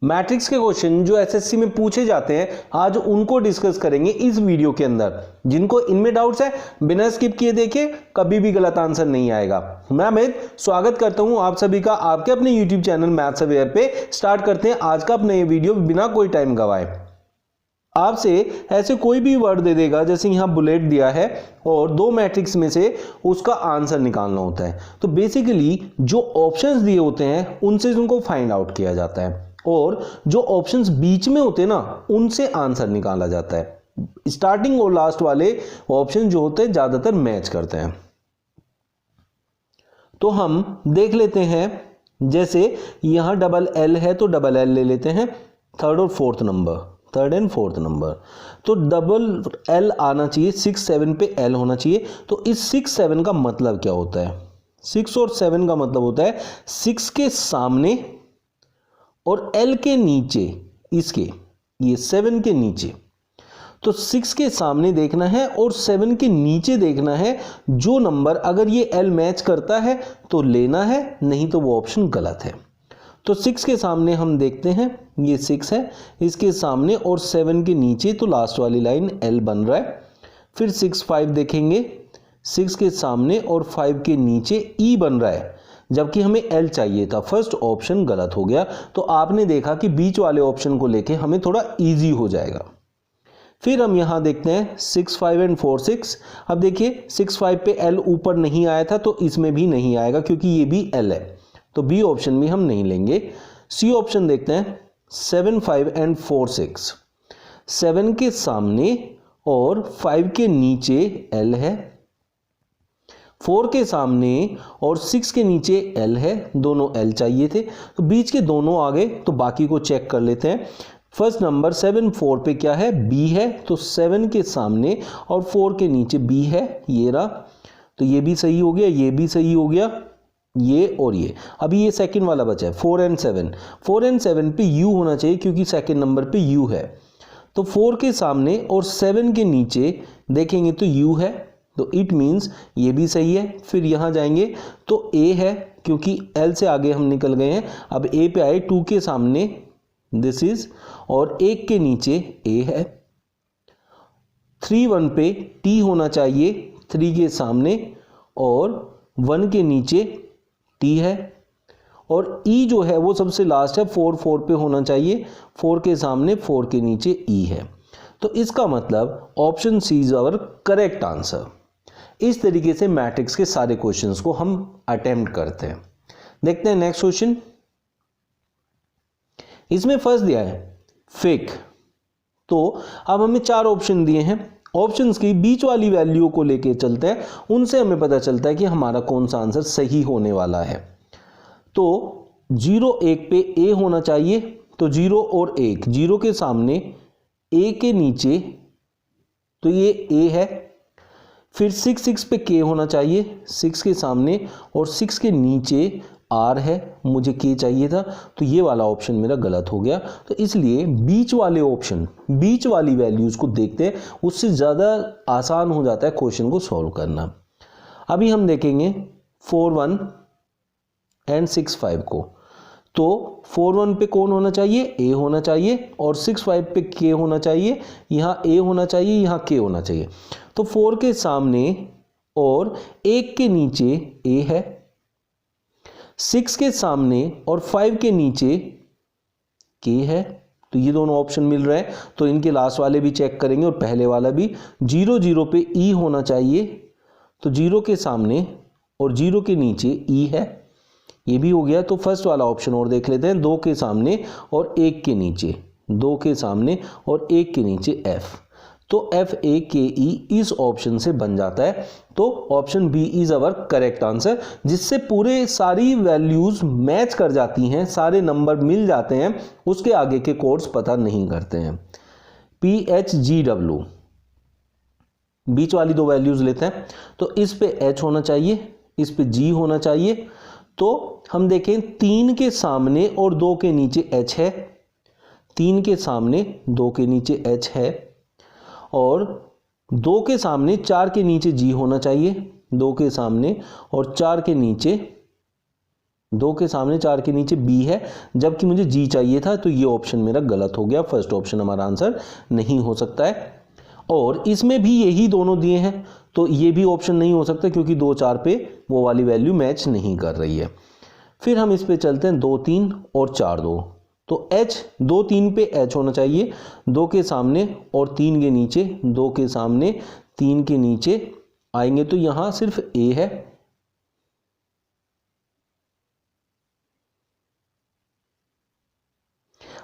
Matrix के question जो SSC में पूछे जाते हैं आज उनको डिस्कस करेंगे इस वीडियो के अंदर। जिनको इनमें डाउट्स है बिना स्किप किए देखिए, कभी भी गलत आंसर नहीं आएगा। मैं अमित स्वागत करता हूं आप सभी का आपके अपने यूट्यूब चैनल मैथ्स अवेयर पे। स्टार्ट करते हैं आज का अपना ये वीडियो बिना कोई टाइम गवाए। आपसे ऐसे कोई भी वर्ड दे देगा, जैसे यहां बुलेट दिया है और दो मैट्रिक्स में से उसका आंसर निकालना होता है। तो बेसिकली जो ऑप्शंस दिए होते हैं उनसे उनको फाइंड आउट किया जाता है और जो ऑप्शंस बीच में होते हैं ना उनसे आंसर निकाला जाता है। स्टार्टिंग और लास्ट वाले ऑप्शन जो होते हैं ज्यादातर मैच करते हैं। तो हम देख लेते हैं, जैसे यहां डबल एल है तो डबल एल ले लेते हैं, थर्ड और fourth number, third and fourth number. तो डबल एल आना चाहिए, 6 7 पे एल होना चाहिए। तो इस 6 7 का मतलब क्या होता है? 6 और 7 का मतलब होता है 6 के सामने और एल के नीचे, इसके ये 7 के नीचे। तो 6 के सामने देखना है और 7 के नीचे देखना है। जो नंबर अगर ये एल मैच करता है तो लेना है, नहीं तो वो ऑप्शन गलत है। तो 6 के सामने हम देखते हैं, ये 6 है, इसके सामने और 7 के नीचे तो लास्ट वाली लाइन एल बन रहा है। फिर 6 5 देखेंगे, 6 के सामने और 5 के नीचे ई बन रहा है, जबकि हमें एल चाहिए था। फर्स्ट ऑप्शन गलत हो गया। तो आपने देखा कि बीच वाले ऑप्शन को लेके हमें थोड़ा इजी हो जाएगा। फिर हम यहां देखते हैं 6 5 एंड 4 6। अब देखिए 6 5 पे एल ऊपर नहीं आया था तो इसमें भी नहीं आएगा क्योंकि ये भी एल है, तो बी ऑप्शन भी हम नहीं लेंगे। सी ऑप्शन देखते हैं 7 5 एंड 4 6। 7 के सामने और 5 के नीचे एल है, 4 के सामने और 6 के नीचे एल है, दोनों एल चाहिए थे तो बीच के दोनों आ गए। तो बाकी को चेक कर लेते हैं। फर्स्ट नंबर 7 4 पे क्या है? बी है। तो 7 के सामने और 4 के नीचे बी है, ये रहा। तो ये भी सही हो गया, ये भी सही हो गया, ये और ये। अभी ये सेकंड वाला बचा है 4 एंड 7। 4 एंड 7 पे यू होना चाहिए क्योंकि सेकंड नंबर पे यू है। तो 4 के सामने और 7 के नीचे देखेंगे तो यू है, तो इट मीन्स ये भी सही है। फिर यहां जाएंगे तो ए है क्योंकि एल से आगे हम निकल गए हैं। अब ए पे आए, 2 के सामने दिस इज और 1 के नीचे ए है। 3 1 पे टी होना चाहिए, 3 के सामने और 1 के नीचे टी है। और ई जो है वो सबसे लास्ट है, 4 4 पे होना चाहिए, 4 के सामने 4 के नीचे ई है। तो इसका मतलब option C is our correct answer. इस तरीके से मैट्रिक्स के सारे क्वेश्चंस को हम अटेम्प्ट करते हैं। देखते हैं नेक्स्ट क्वेश्चन। इसमें फर्स्ट दिया है फिक। तो अब हमें 4 ऑप्शन दिए हैं, ऑप्शंस की बीच वाली वैल्यू को लेके चलते हैं, उनसे हमें पता चलता है कि हमारा कौन सा आंसर सही होने वाला है। तो 0 1 पे ए होना चाहिए, तो 0 और 1, 0 के सामने ए के नीचे तो ये ए है। फिर 6 6 पे के होना चाहिए, 6 के सामने और 6 के नीचे आर है, मुझे के चाहिए था, तो ये वाला ऑप्शन मेरा गलत हो गया। तो इसलिए बीच वाले ऑप्शन, बीच वाली वैल्यूज को देखते हैं, उससे ज़्यादा आसान हो जाता है क्वेश्चन को सॉल्व करना। अभी हम देखेंगे 4 1 एंड 6 5 को। तो 4 1 पे कौन होना चाहिए? ए होना चाहिए और 6 5 पे के होना चाहिए, यहाँ ए होना चाहिए, यहाँ के होना चाहिए। तो 4 के सामने और 1 के नीचे ए है, 6 के सामने और 5 के नीचे के है। तो ये दोनों ऑप्शन मिल रहे हैं, तो इनके लास्ट वाले भी चेक करेंगे और पहले वाला भी। 0 0 पे ई होना चाहिए, तो 0 के सामने और 0 के नीचे ई है, ये भी हो गया। तो फर्स्ट वाला ऑप्शन और देख लेते हैं, 2 के सामने और 1 के नीचे, 2 के सामने और 1 के नीचे एफ। तो एफ ए के ई इस ऑप्शन से बन जाता है। तो option B is our correct answer, जिससे पूरे सारी वैल्यूज मैच कर जाती हैं, सारे नंबर मिल जाते हैं, उसके आगे के कोड्स पता नहीं करते हैं। पी एच जी डब्ल्यू, बीच वाली 2 वैल्यूज लेते हैं, तो इस पे एच होना चाहिए, इस पे जी होना चाहिए। तो हम देखें 3 के सामने और 2 के नीचे एच है, 3 के सामने 2 के नीचे एच है और 2 के सामने 4 के नीचे जी होना चाहिए, 2 के सामने और 4 के नीचे 2 के सामने 4 के नीचे बी है, जबकि मुझे जी चाहिए था, तो ये ऑप्शन मेरा गलत हो गया। फर्स्ट ऑप्शन हमारा आंसर नहीं हो सकता है। और इसमें भी यही दोनों दिए हैं, तो ये भी ऑप्शन नहीं हो सकता क्योंकि 2 4 पे वो वाली वैल्यू मैच नहीं कर रही है। फिर हम इस पे चलते हैं 2 3 और 4 2। तो H 2 3 पे H होना चाहिए, 2 के सामने और 3 के नीचे, 2 के सामने 3 के नीचे आएंगे तो यहां सिर्फ A है।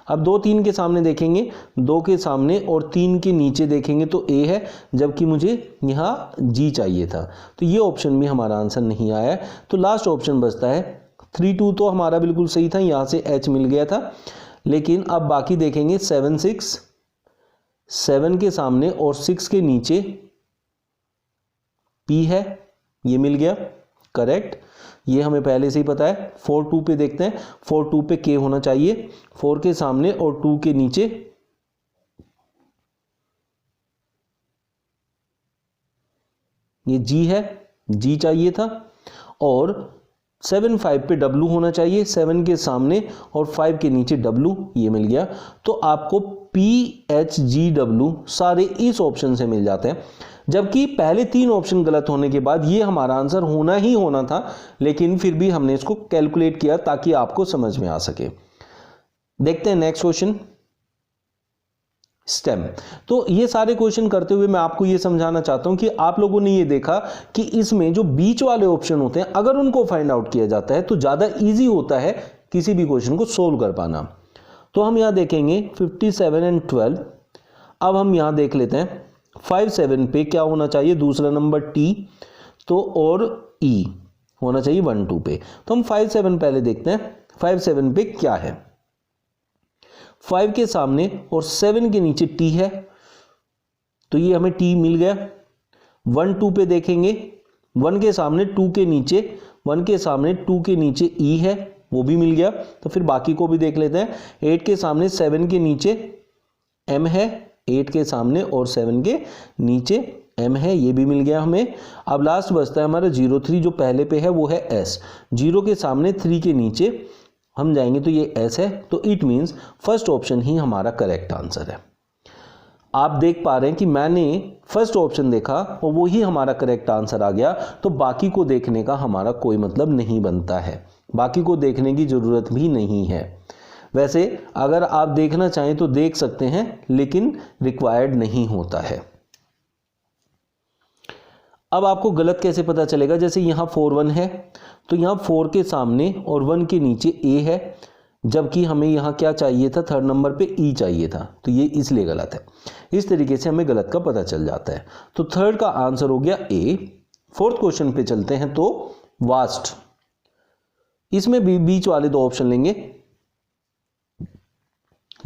अब 2 3 के सामने देखेंगे, 2 के सामने और 3 के नीचे देखेंगे तो A है, जबकि मुझे यहाँ G चाहिए था, तो ये ऑप्शन भी हमारा आंसर नहीं आया। तो लास्ट ऑप्शन बचता है 3 2, तो हमारा बिल्कुल सही था, यहाँ से H मिल गया था। लेकिन अब बाकी देखेंगे 7 6, 7 के सामने और 6 के नीचे P है, ये मिल गया करेक्ट, ये हमें पहले से ही पता है। 4 2 पे देखते हैं, 4 2 पे K होना चाहिए, 4 के सामने और 2 के नीचे ये G है, G चाहिए था। और 7 5 पे W होना चाहिए, 7 के सामने और 5 के नीचे W, ये मिल गया। तो आपको P H G W सारे इस ऑप्शन से मिल जाते हैं, जबकि पहले 3 ऑप्शन गलत होने के बाद ये हमारा आंसर होना ही होना था, लेकिन फिर भी हमने इसको कैलकुलेट किया ताकि आपको समझ में आ सके। देखते हैं नेक्स्ट क्वेश्चन, स्टेम। तो ये सारे क्वेश्चन करते हुए मैं आपको ये समझाना चाहता हूं कि आप लोगों ने ये देखा कि इसमें जो बीच वाले ऑप्शन होते हैं अगर उनको फाइंड आउट किया जाता है तो ज्यादा इजी होता है किसी भी क्वेश्चन को सोल्व कर पाना। तो हम यहां देखेंगे 57 एंड 12। अब हम यहां देख लेते हैं 5 7 पे क्या होना चाहिए, दूसरा नंबर T, तो और E होना चाहिए 1 2 पे। तो हम 5 7 पहले देखते हैं 5 7 पे क्या है। 5 के सामने और 7 के नीचे T है, तो ये हमें T मिल गया। 1 2 पे देखेंगे, 1 के सामने 2 के नीचे, 1 के सामने 2 के नीचे E है, वो भी मिल गया। तो फिर बाकी को भी देख लेते हैं। 8 के सामने 7 के नीचे M है, 8 के सामने और 7 के नीचे M है, ये भी मिल गया हमें। अब लास्ट बचता है हमारा 0 3, जो पहले पे है वो है S। 0 के सामने 3 के नीचे हम जाएंगे तो ये S है, तो इट मीन्स फर्स्ट ऑप्शन ही हमारा करेक्ट आंसर है। आप देख पा रहे हैं कि मैंने फर्स्ट ऑप्शन देखा और वो ही हमारा करेक्ट आंसर आ गया, तो बाकी को देखने का हमारा कोई मतलब नहीं बनता है, बाकी को देखने की जरूरत भी नहीं है। वैसे अगर आप देखना चाहें तो देख सकते हैं, लेकिन रिक्वायर्ड नहीं होता है। अब आपको गलत कैसे पता चलेगा, जैसे यहां 4 1 है, तो यहां 4 के सामने और 1 के नीचे A है, जबकि हमें यहां क्या चाहिए था, थर्ड नंबर पे E चाहिए था, तो ये इसलिए गलत है। इस तरीके से हमें गलत का पता चल जाता है। तो थर्ड का आंसर हो गया A। फोर्थ क्वेश्चन पे चलते हैं, तो वास्ट, इसमें भी बीच वाले 2 ऑप्शन लेंगे।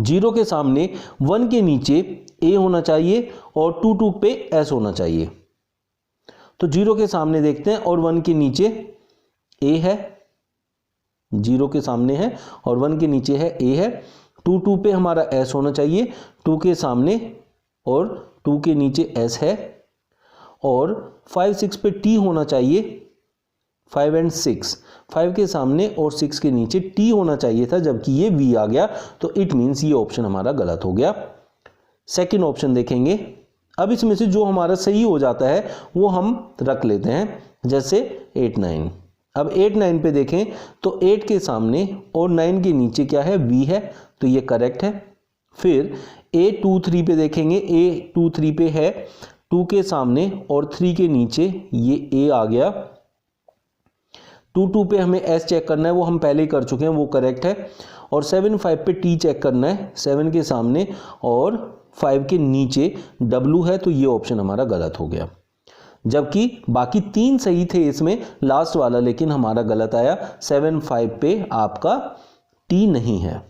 0 के सामने 1 के नीचे A होना चाहिए और 2 2 पे S होना चाहिए। तो 0 के सामने देखते हैं और 1 के नीचे A है, 0 के सामने है और 1 के नीचे है A है। 2 2 पे हमारा S होना चाहिए, 2 के सामने और 2 के नीचे S है। और 5 6 पे T होना चाहिए, 5 एंड 6, 5 के सामने और 6 के नीचे T होना चाहिए था, जबकि ये V आ गया, तो इट मीन्स ये ऑप्शन हमारा गलत हो गया। सेकंड ऑप्शन देखेंगे। अब इसमें से जो हमारा सही हो जाता है वो हम रख लेते हैं, जैसे 8 9। अब 8 9 पे देखें तो 8 के सामने और 9 के नीचे क्या है, V है, तो ये करेक्ट है। फिर A 2 3 पे देखेंगे, A 2 3 पे है, 2 के सामने और 3 के नीचे ये A आ गया। 2 2 पे हमें S चेक करना है, वो हम पहले ही कर चुके हैं, वो करेक्ट है। और 7 5 पे T चेक करना है, 7 के सामने और 5 के नीचे W है, तो ये ऑप्शन हमारा गलत हो गया। जबकि बाकी 3 सही थे इसमें, लास्ट वाला लेकिन हमारा गलत आया। 7 5 पे आपका T नहीं है।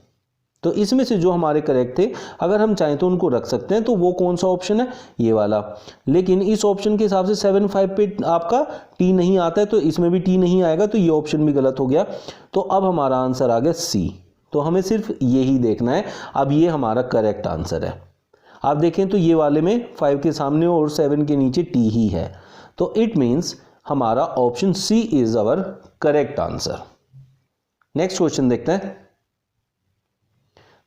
तो इसमें से जो हमारे करेक्ट थे, अगर हम चाहें तो उनको रख सकते हैं। तो वो कौन सा ऑप्शन है, ये वाला। लेकिन इस ऑप्शन के हिसाब से 7 5 पे आपका T नहीं आता है, तो इसमें भी T नहीं आएगा, तो ये ऑप्शन भी गलत हो गया। तो अब हमारा आंसर आ गया C। तो हमें सिर्फ यही देखना है, अब ये हमारा करेक्ट आंसर है। आप देखें तो ये वाले में 5 के सामने और 7 के नीचे T ही है, तो इट मीन्स हमारा option C is our correct answer. Next question देखते हैं।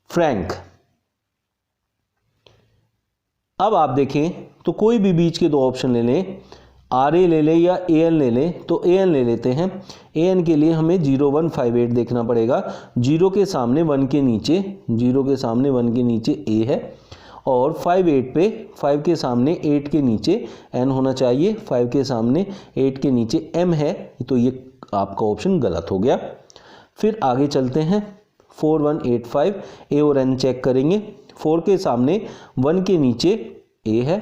फ्रैंक। अब आप देखें तो कोई भी बीच के दो ऑप्शन ले लें, आर ए ले लें या ए एन ले लें, तो ए एन ले लेते हैं। ए एन के लिए हमें 0 1 5 8 देखना पड़ेगा। 0 के सामने 1 के नीचे, 0 के सामने 1 के नीचे ए है, और 5 8 पे 5 के सामने 8 के नीचे एन होना चाहिए, 5 के सामने 8 के नीचे एम है, तो ये आपका ऑप्शन गलत हो गया। फिर आगे चलते हैं, 4 1 8 5 ए और एन चेक करेंगे। 4 के सामने 1 के नीचे ए है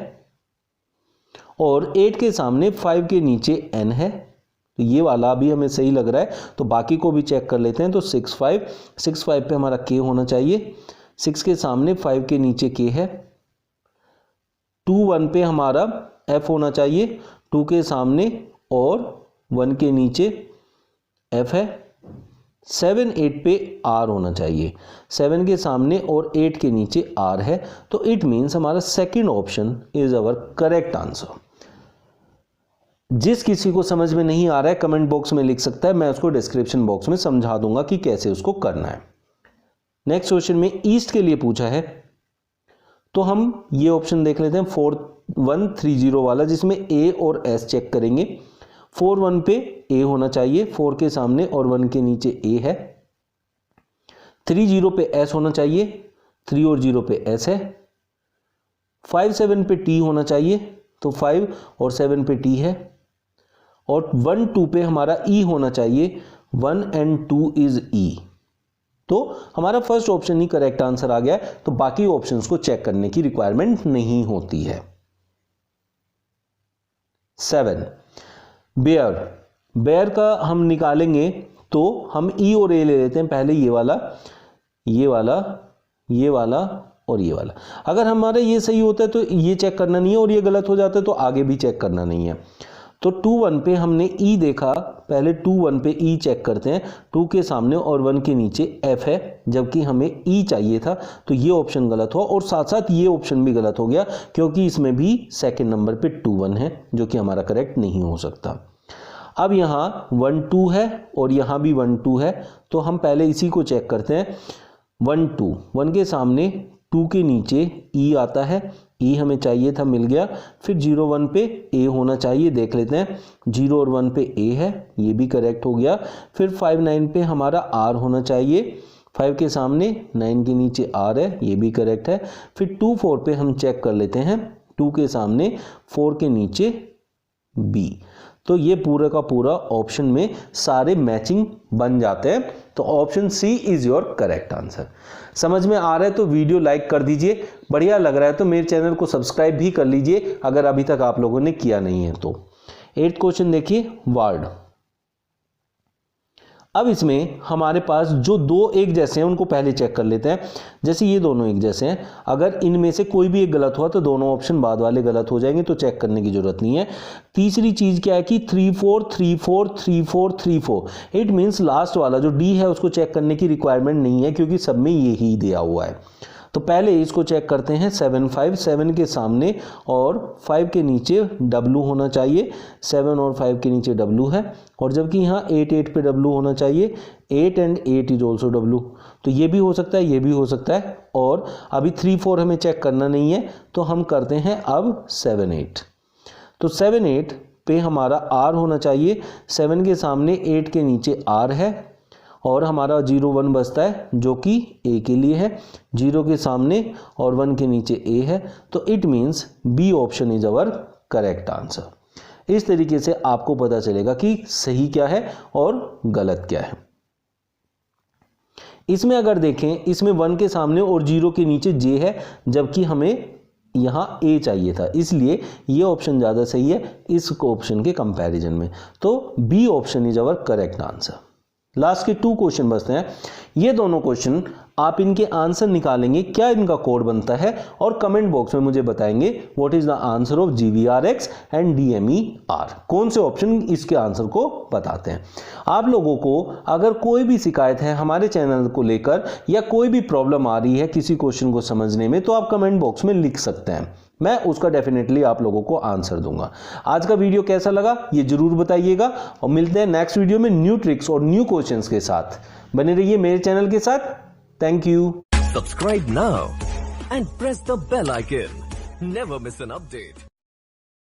और 8 के सामने 5 के नीचे n है, तो ये वाला भी हमें सही लग रहा है। तो बाकी को भी चेक कर लेते हैं। तो 6 5 पे हमारा k होना चाहिए, 6 के सामने 5 के नीचे k है। 2 1 पे हमारा f होना चाहिए, 2 के सामने और 1 के नीचे f है। 7 8 पे r होना चाहिए, 7 के सामने और 8 के नीचे r है, तो इट मीन्स हमारा second option is our correct answer. जिस किसी को समझ में नहीं आ रहा है कमेंट बॉक्स में लिख सकता है, मैं उसको डिस्क्रिप्शन बॉक्स में समझा दूंगा कि कैसे उसको करना है। नेक्स्ट क्वेश्चन में ईस्ट के लिए पूछा है, तो हम ये ऑप्शन देख लेते हैं 4 1 3 0 वाला, जिसमें a और s चेक करेंगे। 4 1 पे a होना चाहिए, 4 के सामने और 1 के नीचे a है। 3 0 पे s होना चाहिए, 3 और 0 पे s है। 5 7 पे t होना चाहिए, तो 5 और 7 पे t है। और 1 2 पे हमारा e होना चाहिए, 1 and 2 इज e। तो हमारा फर्स्ट ऑप्शन ही करेक्ट आंसर आ गया, तो बाकी ऑप्शंस को चेक करने की रिक्वायरमेंट नहीं होती है। 7 बेयर। बेयर का हम निकालेंगे तो हम ई और ए ले लेते हैं। पहले ये वाला, ये वाला, ये वाला और ये वाला। अगर हमारा ये सही होता है तो ये चेक करना नहीं है, और ये गलत हो जाता है तो आगे भी चेक करना नहीं है। तो 2 1 पे हमने ई देखा, पहले 2 1 पे ई चेक करते हैं। 2 के सामने और 1 के नीचे एफ है, जबकि हमें ई चाहिए था, तो ये ऑप्शन गलत हुआ। और साथ साथ ये ऑप्शन भी गलत हो गया, क्योंकि इसमें भी सेकंड नंबर पे 2 1 है, जो कि हमारा करेक्ट नहीं हो सकता। अब यहाँ 1 2 है और यहाँ भी 1 2 है, तो हम पहले इसी को चेक करते हैं। 1 2, 1 के सामने 2 के नीचे ई आता है, ई हमें चाहिए था, मिल गया। फिर 0 1 पे ए होना चाहिए, देख लेते हैं। 0 और 1 पे ए है, ये भी करेक्ट हो गया। फिर 5 9 पे हमारा आर होना चाहिए, 5 के सामने 9 के नीचे आर है, ये भी करेक्ट है। फिर 2 4 पे हम चेक कर लेते हैं, 2 के सामने 4 के नीचे बी। तो ये पूरा का पूरा ऑप्शन में सारे मैचिंग बन जाते हैं, तो option C is your correct answer. समझ में आ रहा है तो वीडियो लाइक कर दीजिए, बढ़िया लग रहा है तो मेरे चैनल को सब्सक्राइब भी कर लीजिए अगर अभी तक आप लोगों ने किया नहीं है तो। 8th क्वेश्चन देखिए, वर्ड। अब इसमें हमारे पास जो दो एक जैसे हैं उनको पहले चेक कर लेते हैं। जैसे ये दोनों एक जैसे हैं, अगर इनमें से कोई भी एक गलत हुआ तो दोनों ऑप्शन बाद वाले गलत हो जाएंगे, तो चेक करने की जरूरत नहीं है। तीसरी चीज क्या है कि 3 4 3 4 3 4 3 4, इट मीन्स लास्ट वाला जो डी है उसको चेक करने की रिक्वायरमेंट नहीं है, क्योंकि सब में ये ही दिया हुआ है। तो पहले इसको चेक करते हैं। 7 5, 7 के सामने और 5 के नीचे W होना चाहिए, 7 और 5 के नीचे W है, और जबकि यहाँ 8 8 पे W होना चाहिए, 8 and 8 इज ऑल्सो W। तो ये भी हो सकता है, ये भी हो सकता है। और अभी 3 4 हमें चेक करना नहीं है, तो हम करते हैं अब 7 8। तो 7 8 पे हमारा R होना चाहिए, 7 के सामने 8 के नीचे R है, और हमारा 0 1 बचता है जो कि A के लिए है, 0 के सामने और 1 के नीचे A है, तो it means B option is our correct answer. इस तरीके से आपको पता चलेगा कि सही क्या है और गलत क्या है। इसमें अगर देखें, इसमें 1 के सामने और 0 के नीचे J है, जबकि हमें यहाँ A चाहिए था, इसलिए ये ऑप्शन ज़्यादा सही है इस ऑप्शन के कंपैरिजन में। तो B option is our correct answer. Last के 2 क्वेश्चन बचते हैं। ये दोनों क्वेश्चन आप इनके आंसर निकालेंगे, क्या इनका कोड बनता है, और कमेंट बॉक्स में मुझे बताएंगे what is the answer of GVRX and DMER। कौन से ऑप्शन इसके आंसर को बताते हैं। आप लोगों को अगर कोई भी शिकायत है हमारे चैनल को लेकर, या कोई भी प्रॉब्लम आ रही है किसी क्वेश्चन को समझने में, तो आप कमेंट बॉक्स में लिख सकते हैं। मैं उसका डेफिनेटली आप लोगों को आंसर दूंगा। आज का वीडियो कैसा लगा ये जरूर बताइएगा और मिलते हैं नेक्स्ट वीडियो में न्यू ट्रिक्स और न्यू क्वेश्चंस के साथ। बने रहिए मेरे चैनल के साथ। Thank you. Subscribe now and press the bell icon. Never miss an update.